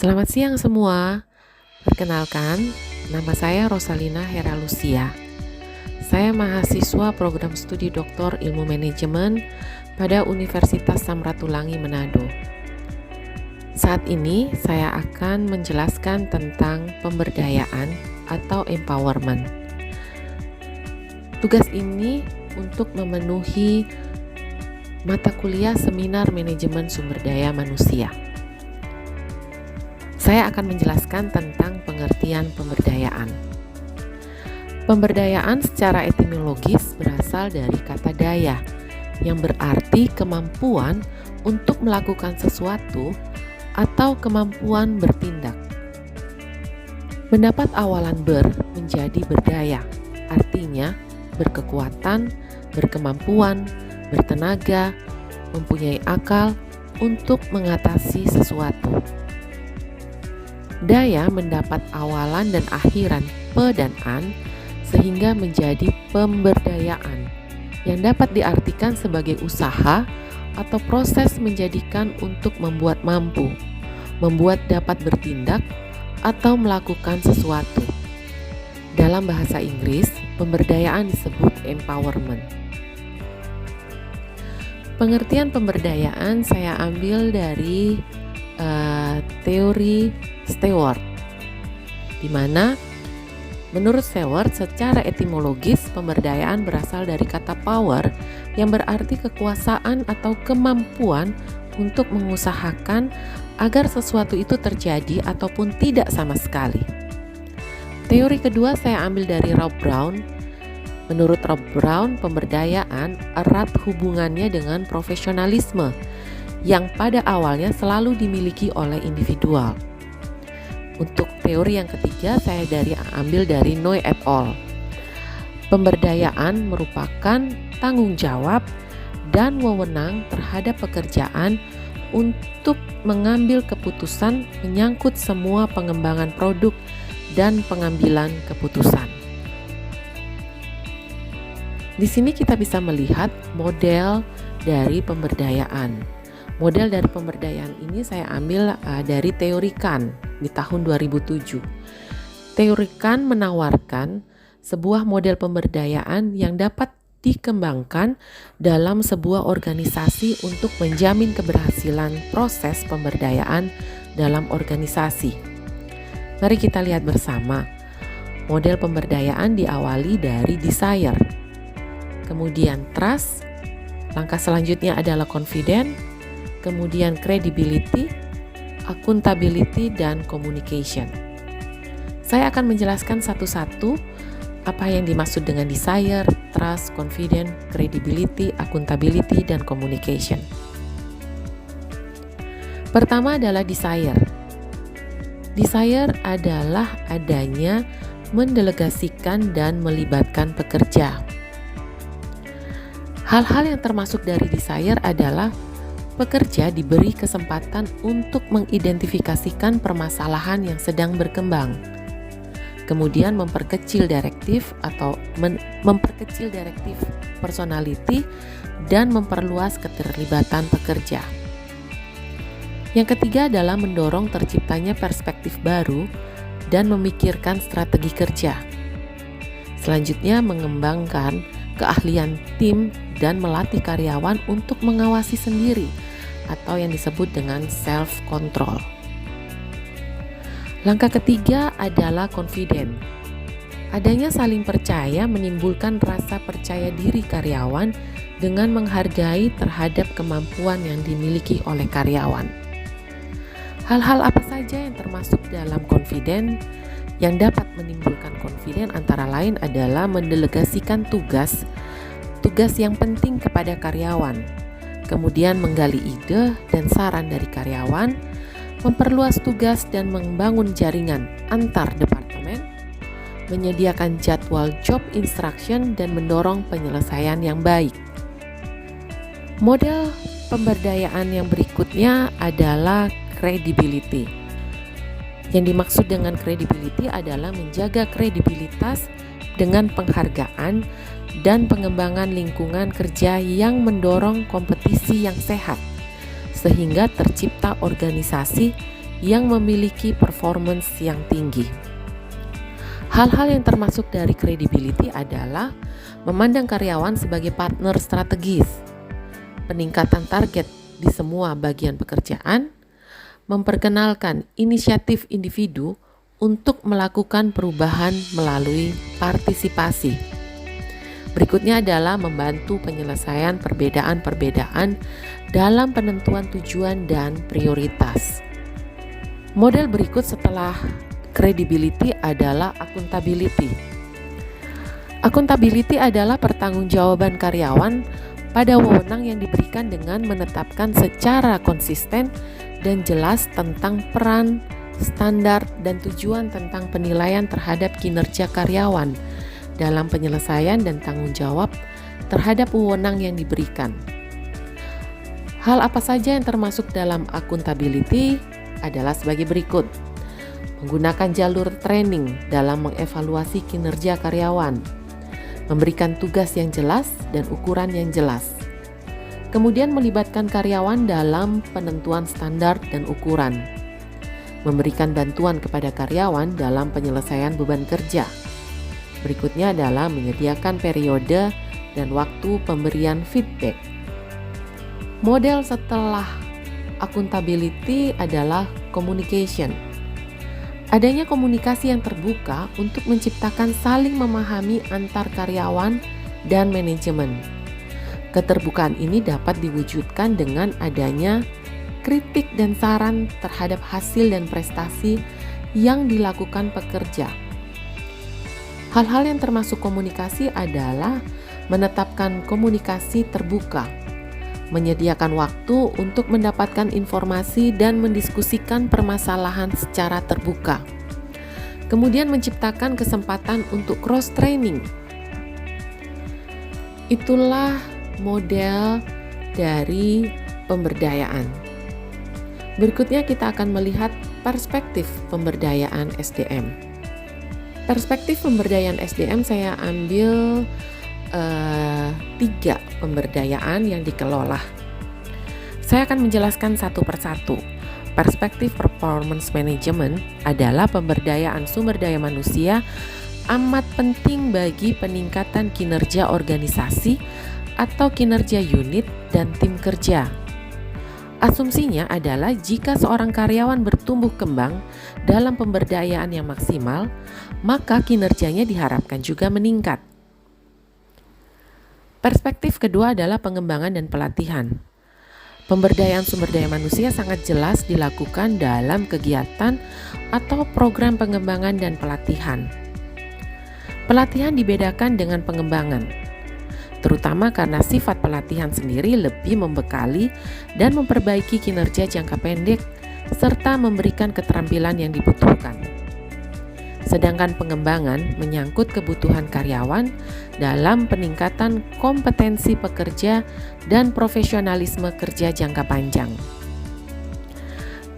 Selamat siang semua. Perkenalkan, nama saya Rosalina Heralusia. Saya mahasiswa program studi Doktor Ilmu Manajemen pada Universitas Samratulangi Manado. Saat ini saya akan menjelaskan tentang pemberdayaan atau empowerment. Tugas ini untuk memenuhi mata kuliah Seminar Manajemen Sumber Daya Manusia. Saya akan menjelaskan tentang pengertian pemberdayaan. Pemberdayaan secara etimologis berasal dari kata daya, yang berarti kemampuan untuk melakukan sesuatu atau kemampuan bertindak. Mendapat awalan menjadi berdaya, artinya berkekuatan, berkemampuan, bertenaga, mempunyai akal untuk mengatasi sesuatu. Daya mendapat awalan dan akhiran pe dan an sehingga menjadi pemberdayaan yang dapat diartikan sebagai usaha atau proses menjadikan untuk membuat mampu, membuat dapat bertindak atau melakukan sesuatu. Dalam bahasa Inggris, pemberdayaan disebut empowerment. Pengertian pemberdayaan saya ambil dari teori Stewart, di mana menurut Stewart secara etimologis pemberdayaan berasal dari kata power yang berarti kekuasaan atau kemampuan untuk mengusahakan agar sesuatu itu terjadi ataupun tidak sama sekali. Teori kedua saya ambil dari Rob Brown. Menurut Rob Brown, pemberdayaan erat hubungannya dengan profesionalisme yang pada awalnya selalu dimiliki oleh individual. Untuk teori yang ketiga saya ambil dari Noy et al. Pemberdayaan merupakan tanggung jawab dan wewenang terhadap pekerjaan untuk mengambil keputusan menyangkut semua pengembangan produk dan pengambilan keputusan. Di sini kita bisa melihat model dari pemberdayaan. Model dari pemberdayaan ini saya ambil dari teori Kahn di tahun 2007. Teori Kahn menawarkan sebuah model pemberdayaan yang dapat dikembangkan dalam sebuah organisasi untuk menjamin keberhasilan proses pemberdayaan dalam organisasi. Mari kita lihat bersama. Model pemberdayaan diawali dari desire, kemudian trust, langkah selanjutnya adalah confidence, kemudian credibility, accountability, dan communication. Saya akan menjelaskan satu-satu apa yang dimaksud dengan desire, trust, confidence, credibility, accountability, dan communication. Pertama adalah desire. Desire adalah adanya mendelegasikan dan melibatkan pekerja. Hal-hal yang termasuk dari desire adalah pekerja diberi kesempatan untuk mengidentifikasikan permasalahan yang sedang berkembang, kemudian memperkecil direktif personality dan memperluas keterlibatan pekerja. Yang ketiga adalah mendorong terciptanya perspektif baru dan memikirkan strategi kerja. Selanjutnya mengembangkan keahlian tim dan melatih karyawan untuk mengawasi sendiri atau yang disebut dengan self-control. Langkah ketiga adalah confident. Adanya saling percaya menimbulkan rasa percaya diri karyawan dengan menghargai terhadap kemampuan yang dimiliki oleh karyawan. Hal-hal apa saja yang termasuk dalam confident yang dapat menimbulkan confident antara lain adalah mendelegasikan tugas yang penting kepada karyawan, kemudian menggali ide dan saran dari karyawan, memperluas tugas dan membangun jaringan antar departemen, menyediakan jadwal job instruction dan mendorong penyelesaian yang baik. Model pemberdayaan yang berikutnya adalah credibility. Yang dimaksud dengan credibility adalah menjaga kredibilitas dengan penghargaan dan pengembangan lingkungan kerja yang mendorong kompetisi yang sehat, sehingga tercipta organisasi yang memiliki performance yang tinggi. Hal-hal yang termasuk dari credibility adalah memandang karyawan sebagai partner strategis, peningkatan target di semua bagian pekerjaan, memperkenalkan inisiatif individu untuk melakukan perubahan melalui partisipasi. Berikutnya adalah membantu penyelesaian perbedaan-perbedaan dalam penentuan tujuan dan prioritas. Model berikut setelah credibility adalah accountability. Accountability adalah pertanggungjawaban karyawan pada wewenang yang diberikan dengan menetapkan secara konsisten dan jelas tentang peran, standar, dan tujuan tentang penilaian terhadap kinerja karyawan dalam penyelesaian dan tanggung jawab terhadap wewenang yang diberikan. Hal apa saja yang termasuk dalam accountability adalah sebagai berikut. Menggunakan jalur training dalam mengevaluasi kinerja karyawan, memberikan tugas yang jelas dan ukuran yang jelas. Kemudian melibatkan karyawan dalam penentuan standar dan ukuran. Memberikan bantuan kepada karyawan dalam penyelesaian beban kerja. Berikutnya adalah menyediakan periode dan waktu pemberian feedback. Model setelah accountability adalah communication. Adanya komunikasi yang terbuka untuk menciptakan saling memahami antar karyawan dan manajemen. Keterbukaan ini dapat diwujudkan dengan adanya kritik dan saran terhadap hasil dan prestasi yang dilakukan pekerja. Hal-hal yang termasuk komunikasi adalah menetapkan komunikasi terbuka, menyediakan waktu untuk mendapatkan informasi dan mendiskusikan permasalahan secara terbuka. Kemudian menciptakan kesempatan untuk cross-training. Itulah model dari pemberdayaan. Berikutnya kita akan melihat perspektif pemberdayaan SDM. Perspektif pemberdayaan SDM saya ambil 3 pemberdayaan yang dikelola. Saya akan menjelaskan satu persatu. Perspektif performance management adalah pemberdayaan sumber daya manusia amat penting bagi peningkatan kinerja organisasi atau kinerja unit dan tim kerja. Asumsinya adalah jika seorang karyawan bertumbuh kembang dalam pemberdayaan yang maksimal, maka kinerjanya diharapkan juga meningkat. Perspektif kedua adalah pengembangan dan pelatihan. Pemberdayaan sumber daya manusia sangat jelas dilakukan dalam kegiatan atau program pengembangan dan pelatihan. Pelatihan dibedakan dengan pengembangan, terutama karena sifat pelatihan sendiri lebih membekali dan memperbaiki kinerja jangka pendek serta memberikan keterampilan yang dibutuhkan. Sedangkan pengembangan menyangkut kebutuhan karyawan dalam peningkatan kompetensi pekerja dan profesionalisme kerja jangka panjang.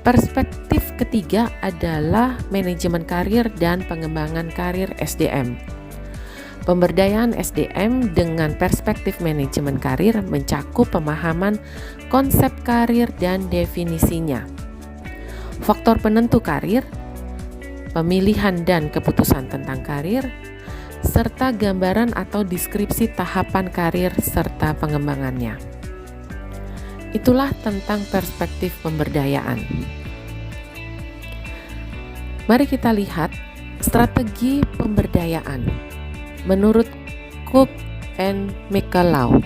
Perspektif ketiga adalah manajemen karir dan pengembangan karir SDM. Pemberdayaan SDM dengan perspektif manajemen karir mencakup pemahaman konsep karir dan definisinya, faktor penentu karir, pemilihan dan keputusan tentang karir, serta gambaran atau deskripsi tahapan karir serta pengembangannya. Itulah tentang perspektif pemberdayaan. Mari kita lihat strategi pemberdayaan menurut Cook and McCullough.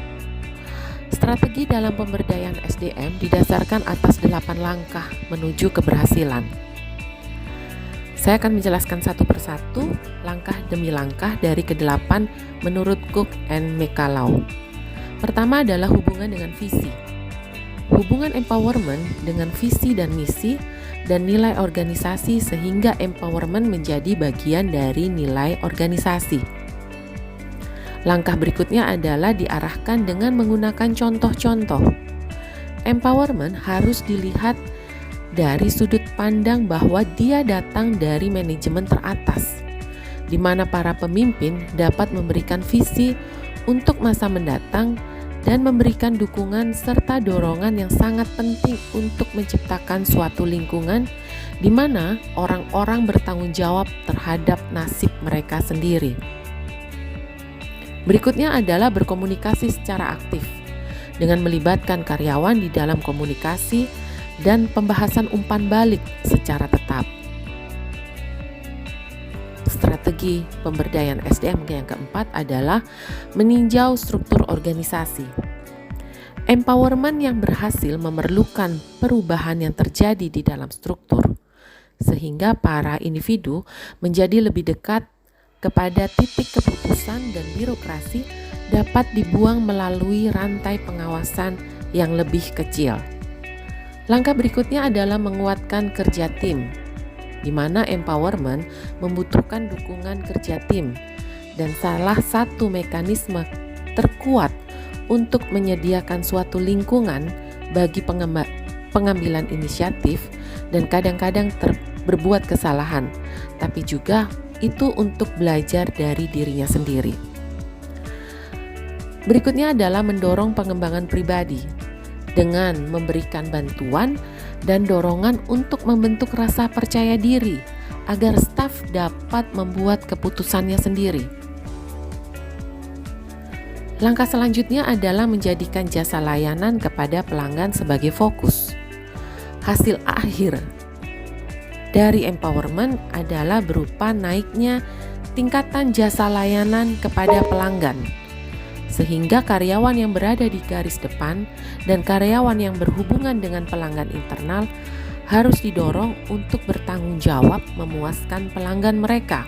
Strategi dalam pemberdayaan SDM didasarkan atas 8 langkah menuju keberhasilan. Saya akan menjelaskan satu persatu, langkah demi langkah dari ke-8 menurut Cook and McCullough. Pertama adalah hubungan dengan visi. Hubungan empowerment dengan visi dan misi dan nilai organisasi sehingga empowerment menjadi bagian dari nilai organisasi. Langkah berikutnya adalah diarahkan dengan menggunakan contoh-contoh. Empowerment harus dilihat dari sudut pandang bahwa dia datang dari manajemen teratas, di mana para pemimpin dapat memberikan visi untuk masa mendatang dan memberikan dukungan serta dorongan yang sangat penting untuk menciptakan suatu lingkungan di mana orang-orang bertanggung jawab terhadap nasib mereka sendiri. Berikutnya adalah berkomunikasi secara aktif dengan melibatkan karyawan di dalam komunikasi dan pembahasan umpan balik secara tetap. Strategi pemberdayaan SDM yang keempat adalah meninjau struktur organisasi. Empowerment yang berhasil memerlukan perubahan yang terjadi di dalam struktur, sehingga para individu menjadi lebih dekat kepada titik keputusan dan birokrasi dapat dibuang melalui rantai pengawasan yang lebih kecil. Langkah berikutnya adalah menguatkan kerja tim, di mana empowerment membutuhkan dukungan kerja tim, dan salah satu mekanisme terkuat untuk menyediakan suatu lingkungan bagi pengambilan inisiatif dan kadang-kadang berbuat kesalahan, tapi juga itu untuk belajar dari dirinya sendiri. Berikutnya adalah mendorong pengembangan pribadi dengan memberikan bantuan dan dorongan untuk membentuk rasa percaya diri agar staf dapat membuat keputusannya sendiri. Langkah selanjutnya adalah menjadikan jasa layanan kepada pelanggan sebagai fokus. Hasil akhir dari empowerment adalah berupa naiknya tingkatan jasa layanan kepada pelanggan, sehingga karyawan yang berada di garis depan dan karyawan yang berhubungan dengan pelanggan internal harus didorong untuk bertanggung jawab memuaskan pelanggan mereka.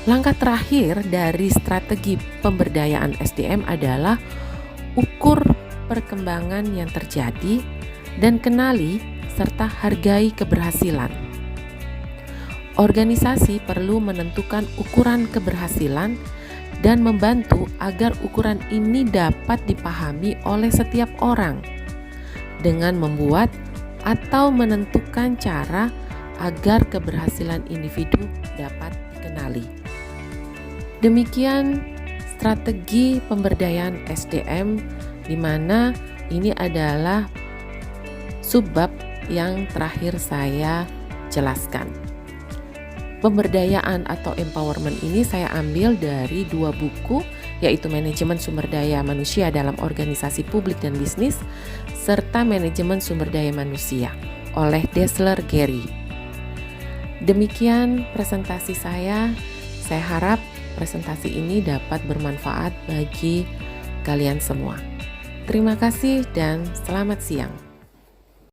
Langkah terakhir dari strategi pemberdayaan SDM adalah ukur perkembangan yang terjadi dan kenali serta hargai keberhasilan. Organisasi perlu menentukan ukuran keberhasilan dan membantu agar ukuran ini dapat dipahami oleh setiap orang dengan membuat atau menentukan cara agar keberhasilan individu dapat dikenali. Demikian strategi pemberdayaan SDM, di mana ini adalah subbab yang terakhir saya jelaskan. Pemberdayaan atau empowerment ini saya ambil dari 2 buku, yaitu Manajemen Sumber Daya Manusia dalam Organisasi Publik dan Bisnis, serta Manajemen Sumber Daya Manusia oleh Dessler Gary. Demikian presentasi saya harap presentasi ini dapat bermanfaat bagi kalian semua. Terima kasih dan selamat siang.